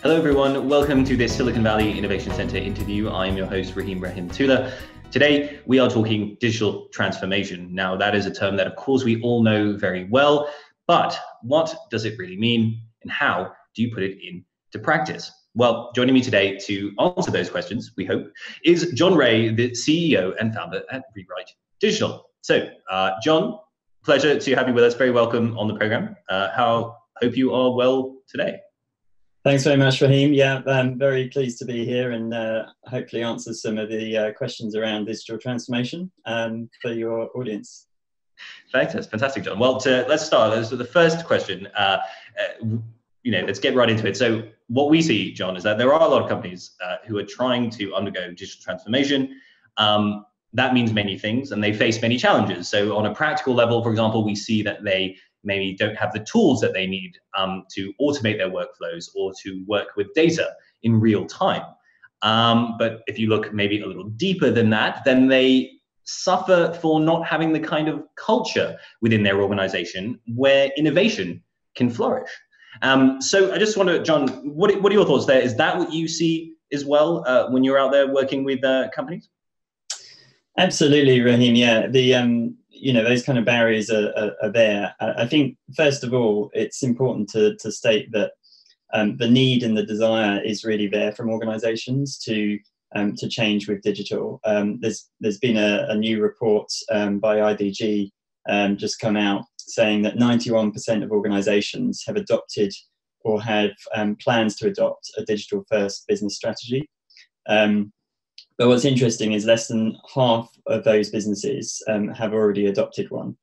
Hello everyone, welcome to this Silicon Valley Innovation Center interview. I'm your host, Rahim Tula. Today, we are talking digital transformation. Now, that is a term that, of course, we all know very well, but what does it really mean and how do you put it into practice? Well, joining me today to answer those questions, we hope, is Jon Reay, the CEO and founder at Rewrite Digital. So, Jon, pleasure to have you with us. Very welcome on the program. Hope you are well today. Thanks very much, Rahim. Yeah, I'm very pleased to be here and hopefully answer some of the questions around digital transformation for your audience. Thanks, that's fantastic, Jon. Well, let's start. So the first question, let's get right into it. So what we see, Jon, is that there are a lot of companies who are trying to undergo digital transformation. That means many things, and they face many challenges. So on a practical level, for example, we see that they maybe don't have the tools that they need to automate their workflows or to work with data in real time. But if you look maybe a little deeper than that, then they suffer for not having the kind of culture within their organization where innovation can flourish. So I just wonder, Jon, what are your thoughts there? Is that what you see as well when you're out there working with companies? Absolutely, Rahim. Yeah, those kind of barriers are there. I think, first of all, it's important to state that the need and the desire is really there from organizations to change with digital. There's been a new report by IDG just come out saying that 91% of organizations have adopted or have plans to adopt a digital first business strategy. But what's interesting is less than half of those businesses have already adopted one.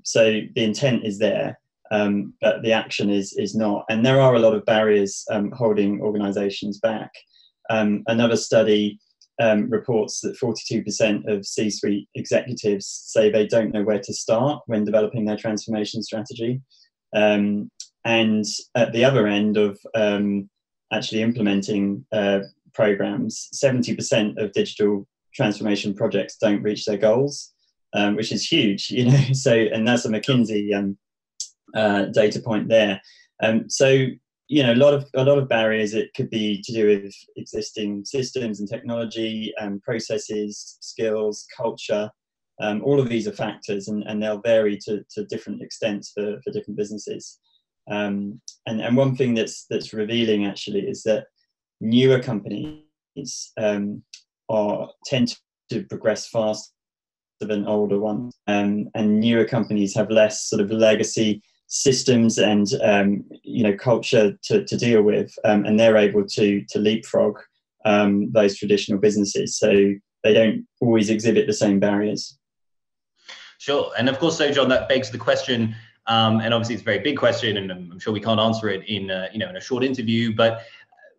So the intent is there, but the action is not. And there are a lot of barriers holding organizations back. Another study reports that 42% of C-suite executives say they don't know where to start when developing their transformation strategy. And at the other end of actually implementing programs, 70% of digital transformation projects don't reach their goals, which is huge, So, and that's a McKinsey data point there. So, a lot of barriers. It could be to do with existing systems and technology, processes, skills, culture. All of these are factors, and they'll vary to different extents for different businesses. And one thing that's revealing actually is that newer companies tend to progress faster than older ones, and newer companies have less sort of legacy systems and culture to deal with, and they're able to leapfrog those traditional businesses, so they don't always exhibit the same barriers. Sure, and of course, so Jon, that begs the question, and obviously it's a very big question, and I'm sure we can't answer it in a short interview, but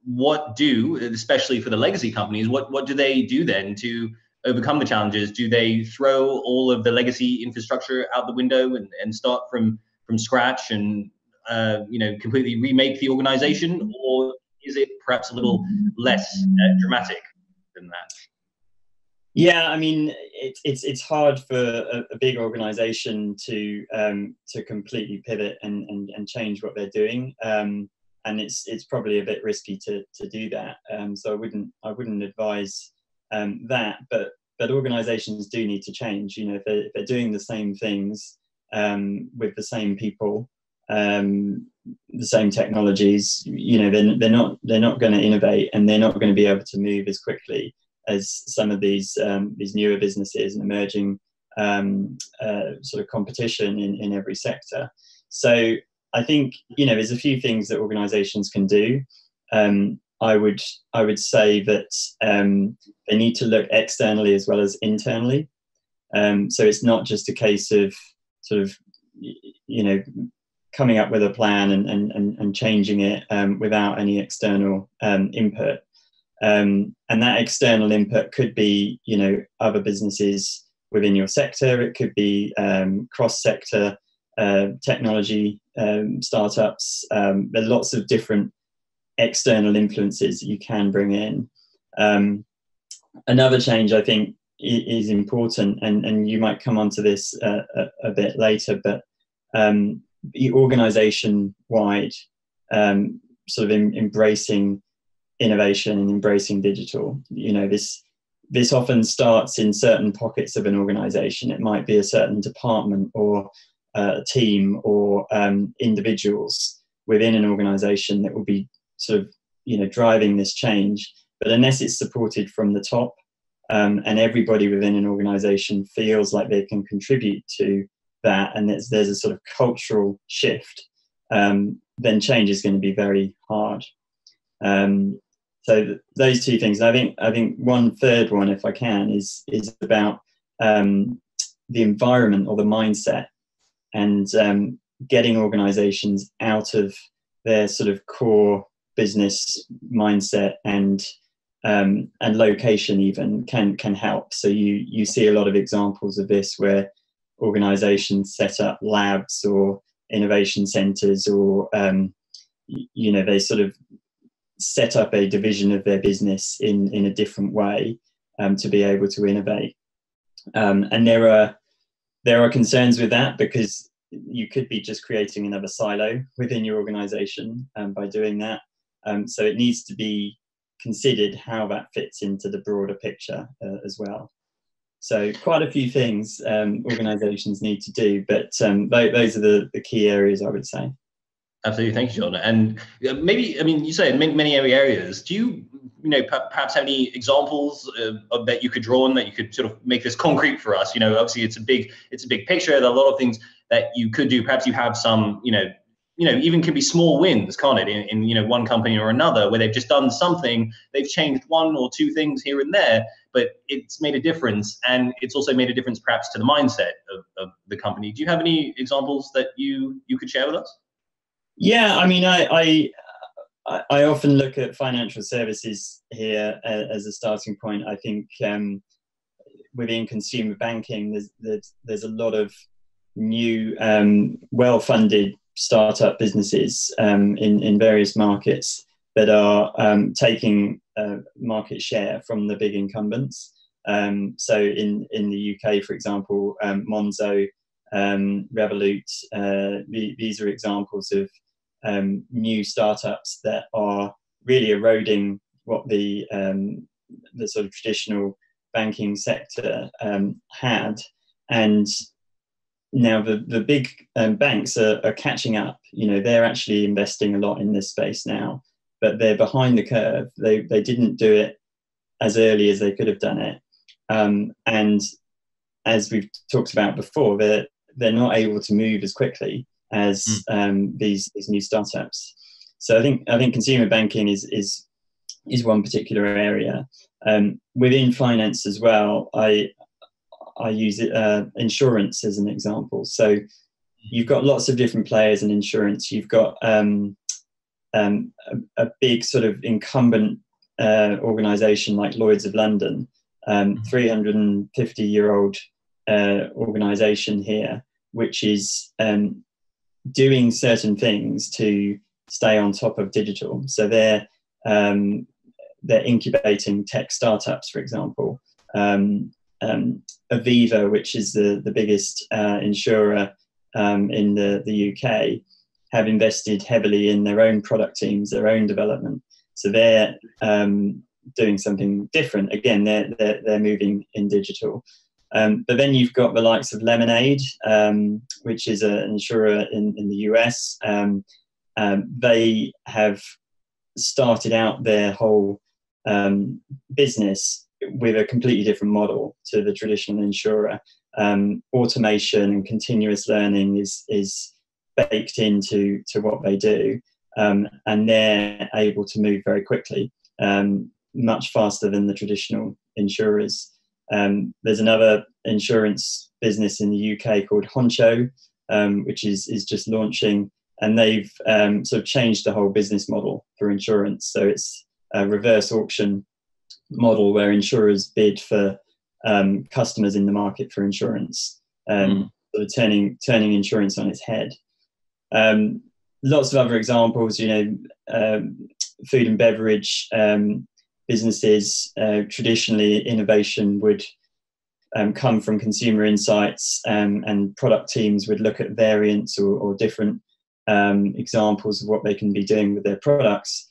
what do, especially for the legacy companies, what do they do then to overcome the challenges? Do they throw all of the legacy infrastructure out the window and start from scratch and completely remake the organization, or is it perhaps a little less dramatic than that? Yeah, I mean, it's hard for a big organization to completely pivot and change what they're doing. And it's probably a bit risky to do that. So I wouldn't advise that. But organisations do need to change. If they're doing the same things with the same people, the same technologies, they're not going to innovate, and they're not going to be able to move as quickly as some of these newer businesses and emerging sort of competition in every sector. So I think there's a few things that organisations can do. I would say that they need to look externally as well as internally. So it's not just a case of sort of coming up with a plan and changing it without any external input. And that external input could be other businesses within your sector. It could be cross-sector technology startups. There are lots of different external influences that you can bring in. Another change I think is important, and you might come onto this a bit later, but organisation-wide, sort of embracing innovation and embracing digital. This often starts in certain pockets of an organization. It might be a certain department or a team or individuals within an organization that will be sort of driving this change. But unless it's supported from the top, and everybody within an organization feels like they can contribute to that, and there's a sort of cultural shift, then change is going to be very hard. So those two things. I think one third one, if I can, is about the environment or the mindset, and getting organizations out of their sort of core business mindset and location even can help. So you see a lot of examples of this where organizations set up labs or innovation centers, or they sort of set up a division of their business in a different way to be able to innovate. And there are concerns with that, because you could be just creating another silo within your organization by doing that. So it needs to be considered how that fits into the broader picture as well. So quite a few things organizations need to do, but those are the key areas, I would say. Absolutely, thank you, Jon. And maybe, you say in many areas. Do you, perhaps have any examples of that you could draw on, that you could sort of make this concrete for us? Obviously it's a big picture. There are a lot of things that you could do. Perhaps you have some, even can be small wins, can't it? In one company or another, where they've just done something, they've changed one or two things here and there, but it's made a difference, and it's also made a difference perhaps to the mindset of the company. Do you have any examples that you could share with us? Yeah, I often look at financial services here as a starting point. I think within consumer banking, there's a lot of new, well-funded startup businesses in various markets that are taking market share from the big incumbents. So in the UK, for example, Monzo, Revolut, these are examples of new startups that are really eroding what the sort of traditional banking sector had. And now the big banks are catching up. They're actually investing a lot in this space now, but they're behind the curve. They didn't do it as early as they could have done it. And as we've talked about before, they're not able to move as quickly as these new startups. So I think consumer banking is one particular area. Within finance as well, I use insurance as an example. So you've got lots of different players in insurance. You've got a big sort of incumbent organisation like Lloyd's of London, 350-year-old organisation here, which is doing certain things to stay on top of digital. So they're incubating tech startups, for example. Aviva, which is the biggest insurer in the UK, have invested heavily in their own product teams, their own development. So they're doing something different. Again, they're moving in digital. But then you've got the likes of Lemonade, which is an insurer in the US. They have started out their whole business with a completely different model to the traditional insurer. Automation and continuous learning is baked into what they do, and they're able to move very quickly, much faster than the traditional insurers. There's another insurance business in the UK called Honcho, which is just launching, and they've sort of changed the whole business model for insurance. So it's a reverse auction model where insurers bid for customers in the market for insurance, sort of turning insurance on its head. Lots of other examples, food and beverage businesses. Traditionally, innovation would come from consumer insights, and product teams would look at variants or different examples of what they can be doing with their products.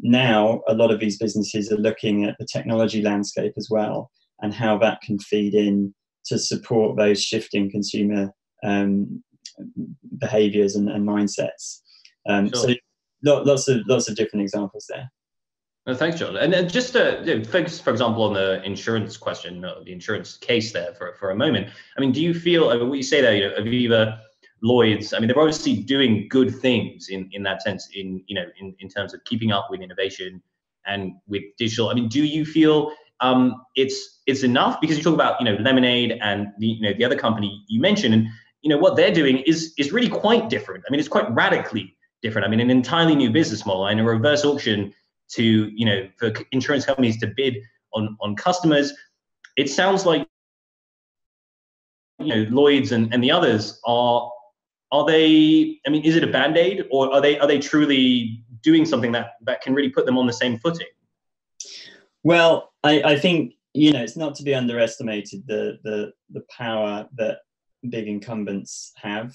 Now, a lot of these businesses are looking at the technology landscape as well, and how that can feed in to support those shifting consumer behaviors and mindsets. Sure. So lots of different examples there. No, thanks, Jon. And then just to focus, for example, on the insurance question, the insurance case there for a moment. I mean, do you feel, I mean, what you say there, Aviva, Lloyd's, I mean, they're obviously doing good things in that sense, in terms of keeping up with innovation and with digital. I mean, do you feel it's enough? Because you talk about Lemonade and the other company you mentioned, and what they're doing is really quite different. I mean, it's quite radically different. I mean, an entirely new business model and a reverse auction to for insurance companies to bid on customers. It sounds like Lloyd's and the others are they, I mean, is it a band-aid, or are they truly doing something that can really put them on the same footing? Well, I think it's not to be underestimated the power that big incumbents have.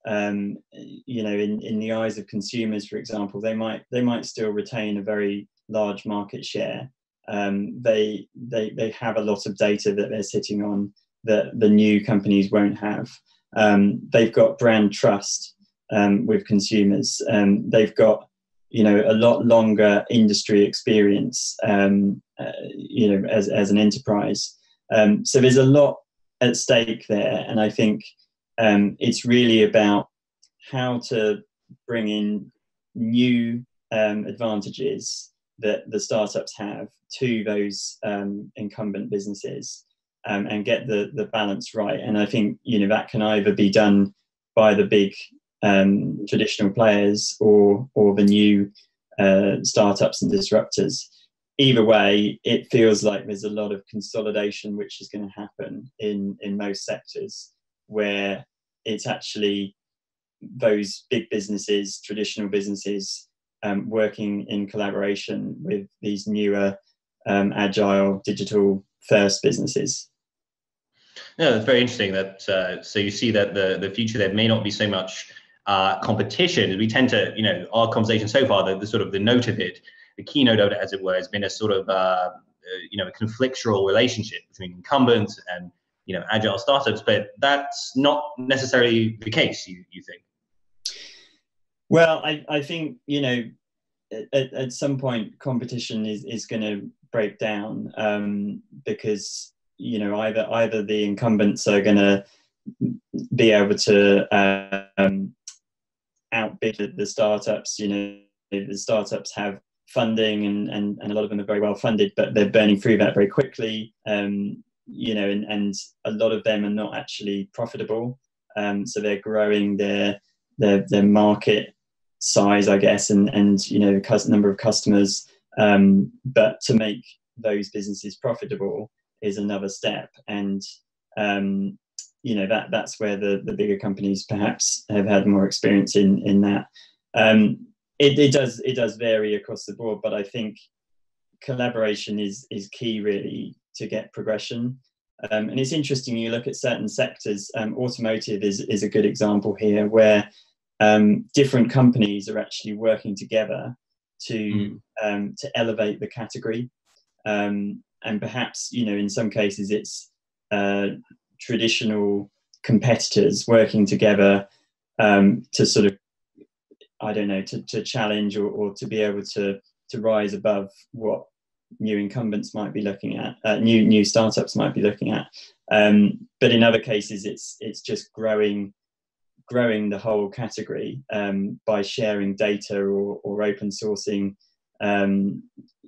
In the eyes of consumers, for example, they might still retain a very large market share. They have a lot of data that they're sitting on that the new companies won't have. They've got brand trust with consumers. They've got a lot longer industry experience as an enterprise. So there's a lot at stake there, and I think it's really about how to bring in new advantages that the startups have to those incumbent businesses, and get the balance right. And I think that can either be done by the big traditional players or the new startups and disruptors. Either way, it feels like there's a lot of consolidation which is going to happen in most sectors, where it's actually those big businesses, traditional businesses, working in collaboration with these newer agile digital first businesses. Yeah, that's very interesting. That so you see that the future there may not be so much competition. We tend to, our conversation so far, the sort of the note of it, the keynote of it, as it were, has been a sort of a conflictual relationship between incumbents and agile startups. But that's not necessarily the case. You think? Well, I think at some point competition is going to break down, because either the incumbents are going to be able to outbid the startups. The startups have funding and a lot of them are very well funded, but they're burning through that very quickly. And a lot of them are not actually profitable. So they're growing their market size, I guess, and number of customers. But to make those businesses profitable is another step, and that's where the bigger companies perhaps have had more experience in that. It does vary across the board, but I think collaboration is key really to get progression. And it's interesting, you look at certain sectors, automotive is a good example here, where different companies are actually working together to elevate the category. And perhaps, in some cases it's traditional competitors working together to sort of, I don't know, to challenge or to be able to rise above what new incumbents might be looking at, new startups might be looking at. But in other cases, it's just growing the whole category by sharing data or open sourcing,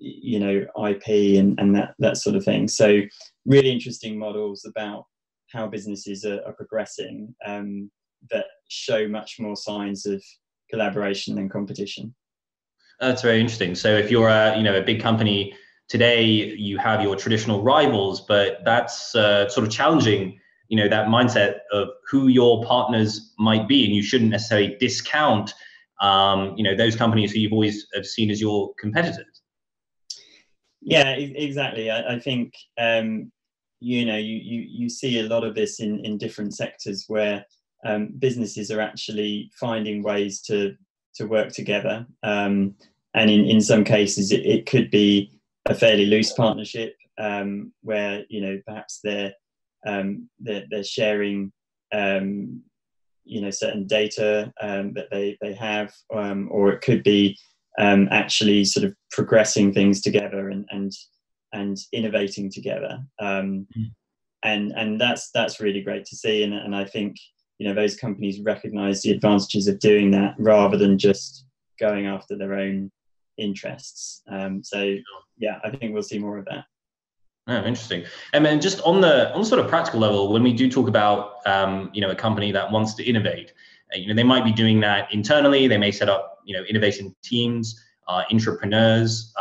IP and that sort of thing. So really interesting models about how businesses are progressing that show much more signs of collaboration than competition. That's very interesting. So if you're a big company today, you have your traditional rivals, but that's sort of challenging that mindset of who your partners might be, and you shouldn't necessarily discount those companies who you've always have seen as your competitors. Yeah, exactly. I think you see a lot of this in different sectors where businesses are actually finding ways to work together. And in some cases, it could be a fairly loose partnership where, you know, perhaps they're sharing, you know, certain data that they have, or it could be actually sort of progressing things together and innovating together. And that's really great to see. And I think, you know, those companies recognize the advantages of doing that rather than just going after their own interests. So yeah, I think we'll see more of that. Oh, interesting. And then just on the sort of practical level, when we do talk about you know, a company that wants to innovate, you know, they might be doing that internally. They may set up, you know, innovation teams, entrepreneurs.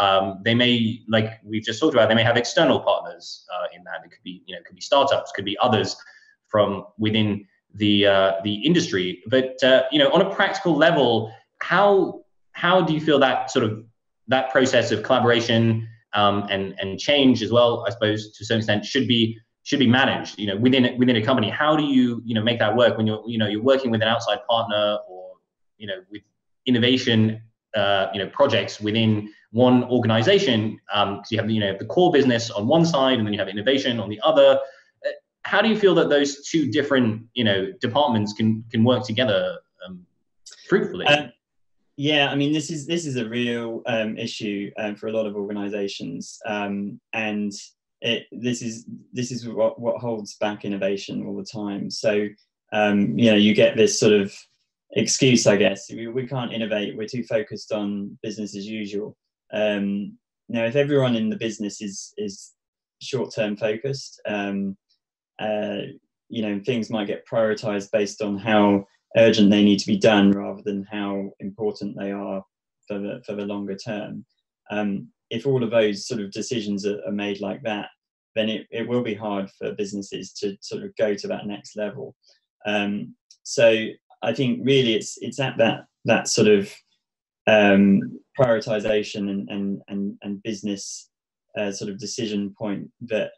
They may, like we've just talked about, they may have external partners in that. It could be, you know, could be startups, could be others from within the industry. But you know, on a practical level, how do you feel that sort of that process of collaboration and change as well, I suppose, to some extent, should be managed, you know, within a company? How do you know, make that work when you're working with an outside partner, or, you know, with innovation you know, projects within one organization, because you have, you know, the core business on one side and then you have innovation on the other. How do you feel that those two different, you know, departments can work together fruitfully? Yeah, I mean, this is a real issue for a lot of organizations, and this is what holds back innovation all the time. So you know, you get this sort of excuse, I guess, we can't innovate, we're too focused on business as usual. Now, if everyone in the business is short-term focused, you know, things might get prioritized based on how urgent they need to be done rather than how important they are for the longer term. If all of those sort of decisions are made like that, then it will be hard for businesses to sort of go to that next level. So I think really it's at that sort of prioritization and business sort of decision point that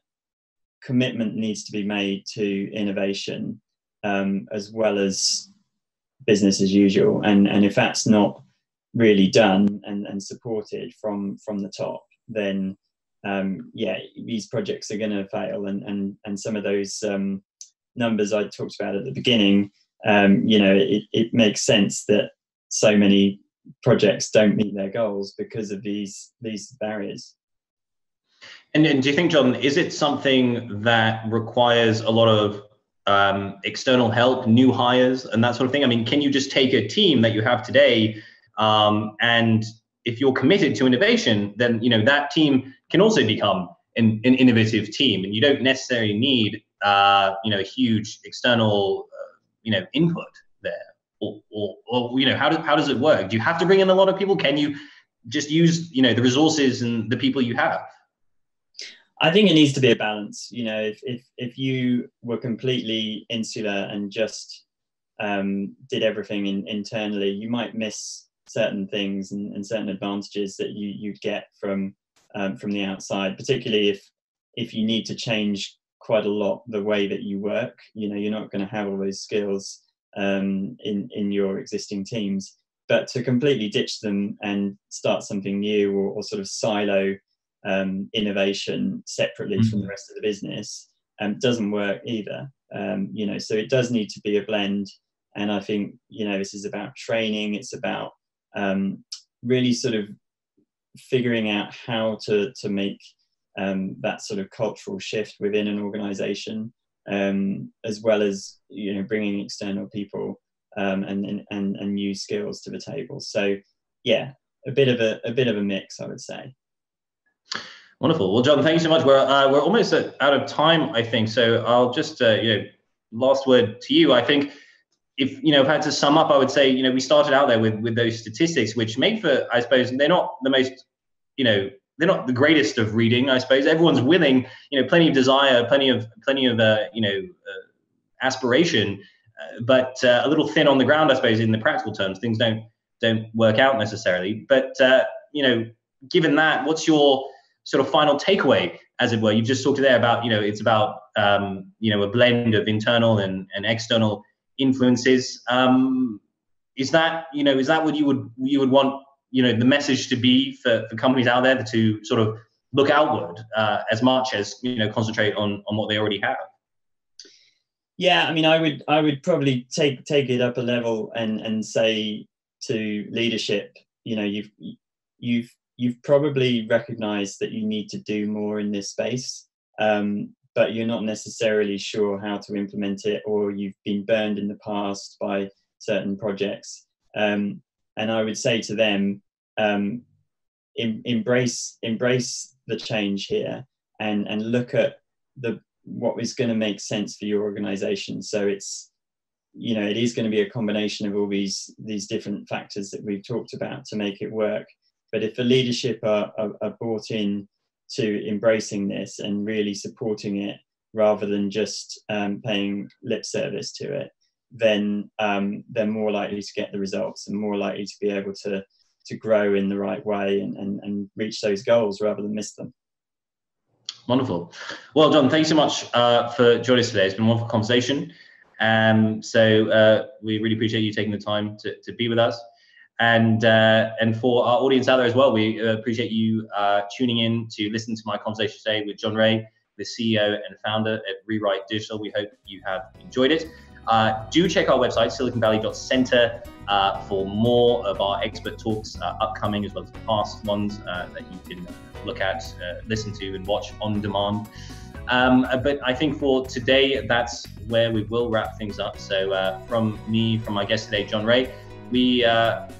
commitment needs to be made to innovation, as well as business as usual. And if that's not really done and supported from the top, then yeah, these projects are going to fail. And some of those numbers I talked about at the beginning, you know, it makes sense that so many projects don't meet their goals because of these barriers. And do you think, Jon, is it something that requires a lot of external help, new hires and that sort of thing? I mean, can you just take a team that you have today, and if you're committed to innovation, then, you know, that team can also become an innovative team, and you don't necessarily need you know, a huge external you know, input there, or you know, how does it work? Do you have to bring in a lot of people? Can you just use, you know, the resources and the people you have? I think it needs to be a balance. You know, if you were completely insular and just did everything internally, you might miss certain things and certain advantages that you'd get from the outside, particularly if you need to change quite a lot the way that you work. You know, you're not going to have all those skills in your existing teams, but to completely ditch them and start something new, or sort of silo innovation separately from the rest of the business doesn't work either. You know, so it does need to be a blend. And I think, you know, this is about training. It's about really sort of figuring out how to make that sort of cultural shift within an organization, as well as, you know, bringing external people and new skills to the table. So yeah, a bit of a mix, I would say. Wonderful. Well, Jon, thank you so much. We're almost out of time, I think. So I'll just you know, last word to you. I think if I had to sum up, I would say, you know, we started out there with those statistics, which make for, I suppose, they're not the most, you know, they're not the greatest of reading, I suppose. Everyone's willing, you know, plenty of desire, plenty of you know, aspiration, but a little thin on the ground, I suppose, in the practical terms. Things don't work out necessarily. But you know, given that, what's your sort of final takeaway, as it were? You've just talked there about, you know, it's about you know, a blend of internal and external influences. Is that what you would want, the message to be for companies out there to sort of look outward as much as, concentrate on what they already have? Yeah, I mean, I would probably take it up a level and say to leadership, you've probably recognized that you need to do more in this space, but you're not necessarily sure how to implement it, or you've been burned in the past by certain projects. And I would say to them, embrace the change here and look at what is going to make sense for your organization. So it's, it is going to be a combination of all these different factors that we've talked about to make it work. But if the leadership are bought in to embracing this and really supporting it, rather than just paying lip service to it, then they're more likely to get the results and more likely to be able to grow in the right way and reach those goals rather than miss them. Wonderful. Well, Jon, thanks so much for joining us today. It's been a wonderful conversation. So we really appreciate you taking the time to be with us. And for our audience out there as well, we appreciate you tuning in to listen to my conversation today with Jon Reay, the CEO and founder at Rewrite Digital. We hope you have enjoyed it. Do check our website, siliconvalley.center, for more of our expert talks upcoming, as well as past ones that you can look at, listen to, and watch on demand. But I think for today, that's where we will wrap things up. So from my guest today, Jon Reay, we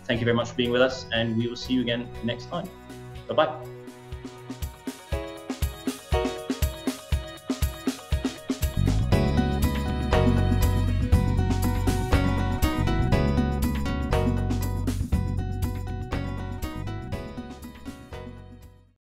thank you very much for being with us, and we will see you again next time. Bye-bye.